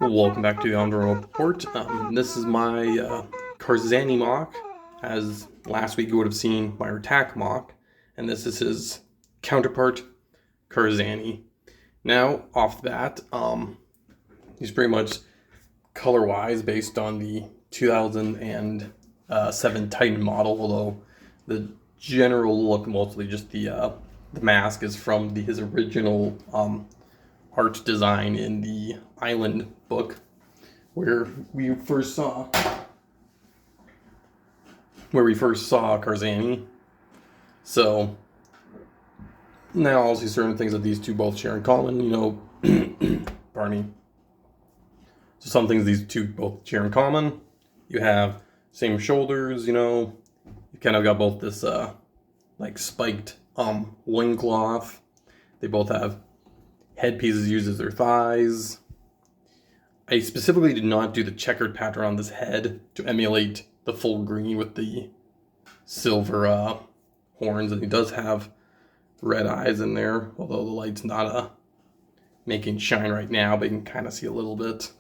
Welcome back to the Onvermel report. This is my Karzahni mock. As last week you would have seen my attack mock, and this is his counterpart, Karzahni. Now, off the bat, he's pretty much color-wise based on the 2007 Titan model, although the general look, mostly just the mask, is from his original art design in the Island book, where we first saw Karzahni. So now I'll see certain things that these two both share in common, pardon me. So some things these two both share in common. You have same shoulders, you kind of got both this like spiked loincloth. They both have headpieces used as their thighs. I specifically did not do the checkered pattern on this head to emulate the full green with the silver horns, and he does have red eyes in there, although the light's not making shine right now, but you can kind of see a little bit.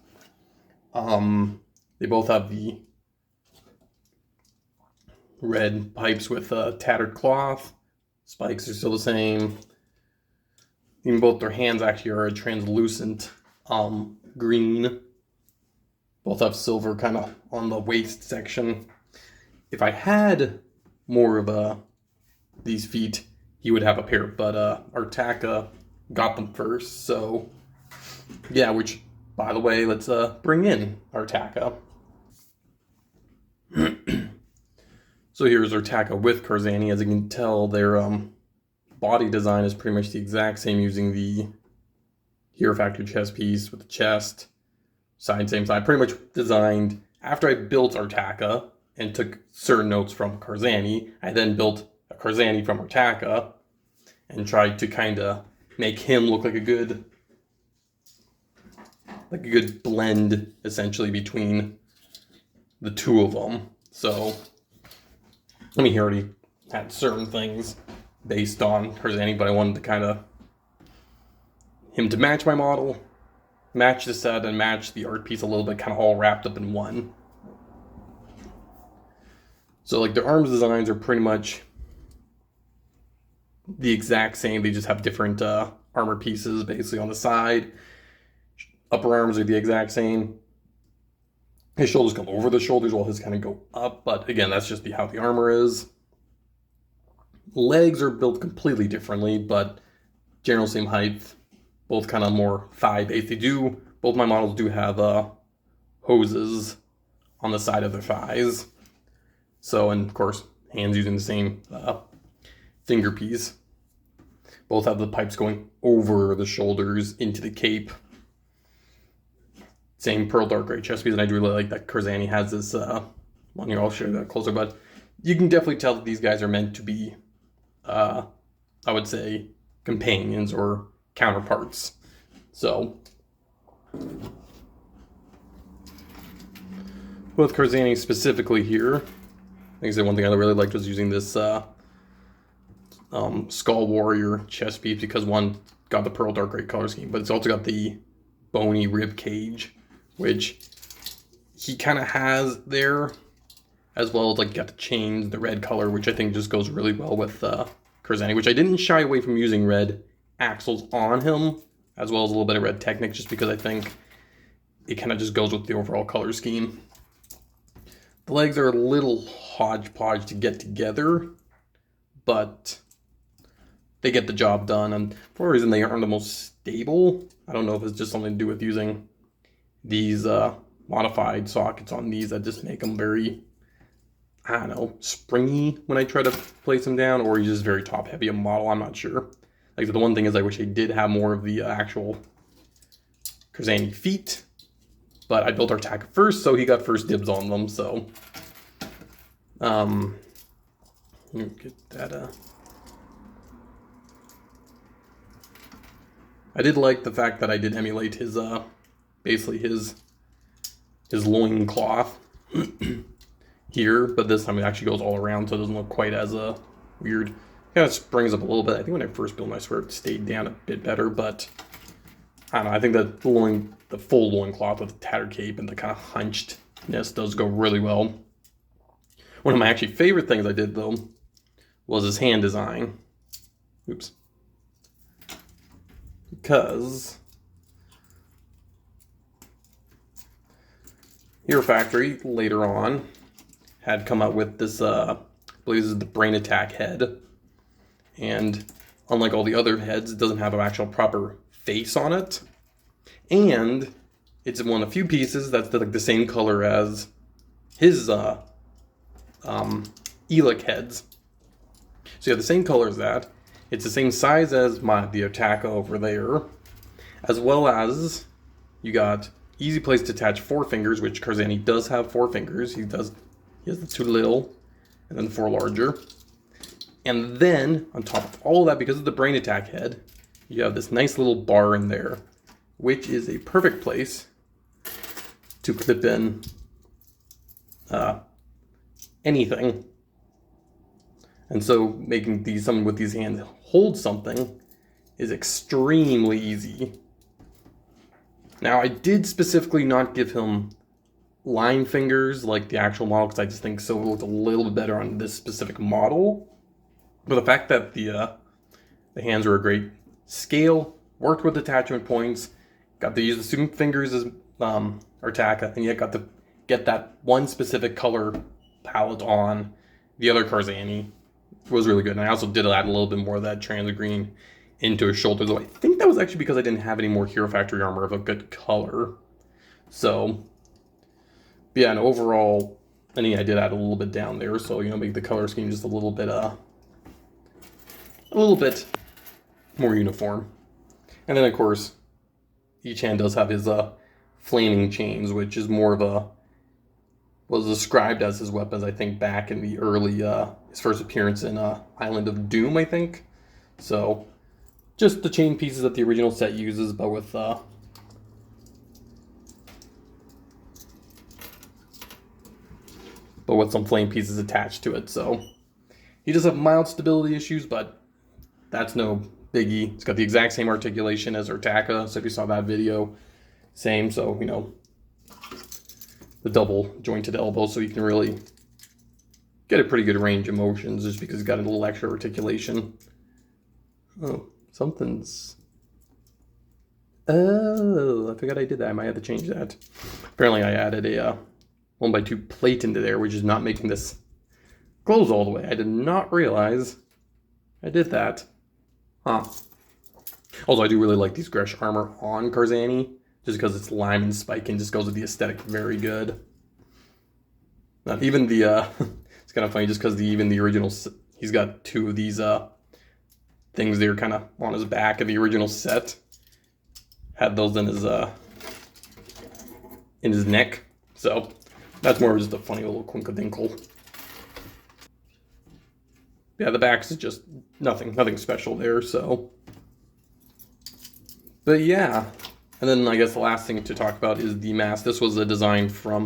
They both have the red pipes with tattered cloth. Spikes are still the same. Even both their hands actually are a translucent green. Both have silver kind of on the waist section. If I had more of these feet, he would have a pair, but Artaka got them first. So yeah, which, by the way, let's bring in Artaka. So here's Artaka with Karzahni. As you can tell, their body design is pretty much the exact same, using the Hero Factory chest piece with the chest, same side. Pretty much designed after I built Artaka and took certain notes from Karzahni. I then built a Karzahni from Artaka and tried to kind of make him look like a good blend, essentially, between the two of them. So I mean, he already had certain things based on Karzahni, but I wanted to kind of him to match my model, match the set, and match the art piece a little bit, kind of all wrapped up in one. So like the arms designs are pretty much the exact same. They just have different armor pieces basically on the side. Upper arms are the exact same. His shoulders come over the shoulders while his kind of go up, but again, that's just how the armor is. Legs are built completely differently, but general same height. Both kind of more thigh-based. Both my models do have hoses on the side of their thighs. So, and of course, hands using the same finger piece. Both have the pipes going over the shoulders into the cape. Same pearl dark gray chest piece, and I do really like that Karzahni has this one here. I'll show you that closer, but you can definitely tell that these guys are meant to be, I would say, companions or counterparts. So with Karzahni specifically here, like I said, one thing I really liked was using this Skull Warrior chest piece, because one got the pearl dark gray color scheme, but it's also got the bony rib cage, which he kind of has there, as well as like got the chains, the red color, which I think just goes really well with Karzahni, which I didn't shy away from using red axles on him, as well as a little bit of red Technic, just because I think it kind of just goes with the overall color scheme. The legs are a little hodgepodge to get together, but they get the job done, and for a reason they aren't the most stable. I don't know if it's just something to do with using these modified sockets on these that just make them very, I don't know, springy when I try to place them down, or he's just very top heavy a model. I'm not sure. Like, the one thing is I wish I did have more of the actual Karzahni feet, but I built Artaka first, so he got first dibs on them. So let me get that I did like the fact that I did emulate his basically his loin cloth here, but this time it actually goes all around, so it doesn't look quite as weird. Kind of springs up a little bit. I think when I first built, I swear it stayed down a bit better, but I don't know, I think that the full loincloth with the tattered cape and the kind of hunchedness does go really well. One of my actually favorite things I did, though, was his hand design. Oops. Because Hero Factory, later on, had come out with this, I believe this is the Brain Attack head. And unlike all the other heads, it doesn't have an actual proper face on it. And it's one of the few pieces that's like the same color as his Elec heads. So you have the same color as that. It's the same size as the Otaka over there. As well as you got easy place to attach 4 fingers, which Karzahni does have 4 fingers. He has the 2 little and then the 4 larger. And then on top of all of that, because of the Brain Attack head, you have this nice little bar in there, which is a perfect place to clip in anything. And so making someone with these hands hold something is extremely easy. Now, I did specifically not give him line fingers like the actual model because I just think so it looked a little bit better on this specific model. But the fact that the hands were a great scale, worked with attachment points, got to use the same fingers as Otaka, and yet got to get that one specific color palette on the other Karzahni was really good. And I also did add a little bit more of that trans green into his shoulders, though I think that was actually because I didn't have any more Hero Factory armor of a good color. So, yeah, and overall, I think I did add a little bit down there, so, make the color scheme just a little bit more uniform. And then, of course, each hand does have his flaming chains, which is more of was described as his weapons, I think, back in the early, his first appearance in Island of Doom, I think. So, just the chain pieces that the original set uses, but with some flame pieces attached to it. So, he does have mild stability issues, but that's no biggie. It's got the exact same articulation as Otaka, so if you saw that video, same. So, the double jointed elbow, so you can really get a pretty good range of motions just because it's got a little extra articulation. Oh, something's... Oh, I forgot I did that. I might have to change that. Apparently I added a 1x2 plate into there, which is not making this close all the way. I did not realize I did that. Huh. Also, I do really like these Gresh armor on Karzahni, just because it's lime and spike and just goes with the aesthetic very good. Not even the, it's kind of funny just because even the original, he's got 2 of these things there kind of on his back of the original set. Had those in his neck. So that's more of just a funny little quinkadinkle. Yeah, the backs is just nothing special there, so. But yeah. And then I guess the last thing to talk about is the mask. This was a design from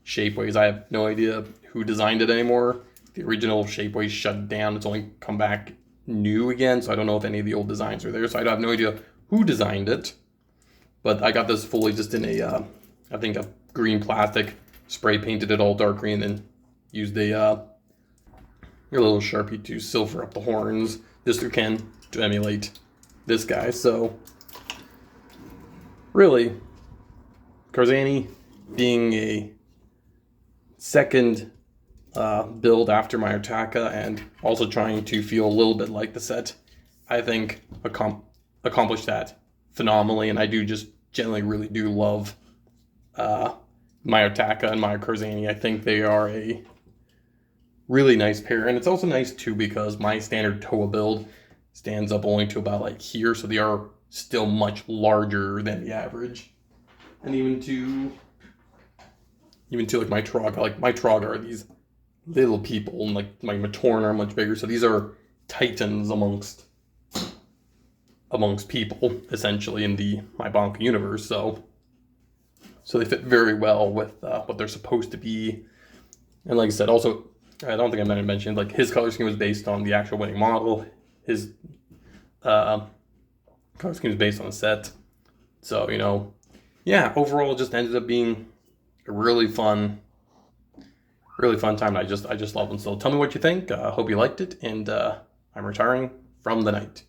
Shapeways. I have no idea who designed it anymore. The original Shapeways shut down. It's only come back new again, so I don't know if any of the old designs are there. So I have no idea who designed it. But I got this fully just in a, I think a green plastic, spray painted it all dark green, and used a little Sharpie to silver up the horns, just to emulate this guy. So really, Karzahni being a second build after my Otaka and also trying to feel a little bit like the set, I think accomplished that phenomenally. And I do just generally really do love my Otaka and my Karzahni. I think they are a really nice pair. And it's also nice too because my standard Toa build stands up only to about like here, so they are still much larger than the average. And even to like my Trog are these little people, and like my Matorn are much bigger. So these are titans amongst people, essentially, in my Bonk universe. So they fit very well with what they're supposed to be. And like I said, also, I don't think I might have mentioned, like, his color scheme was based on the actual winning model. His color scheme is based on the set. So, you know, yeah, overall it just ended up being a really fun time. I just love them. So tell me what you think. Hope you liked it, and I'm retiring from the night.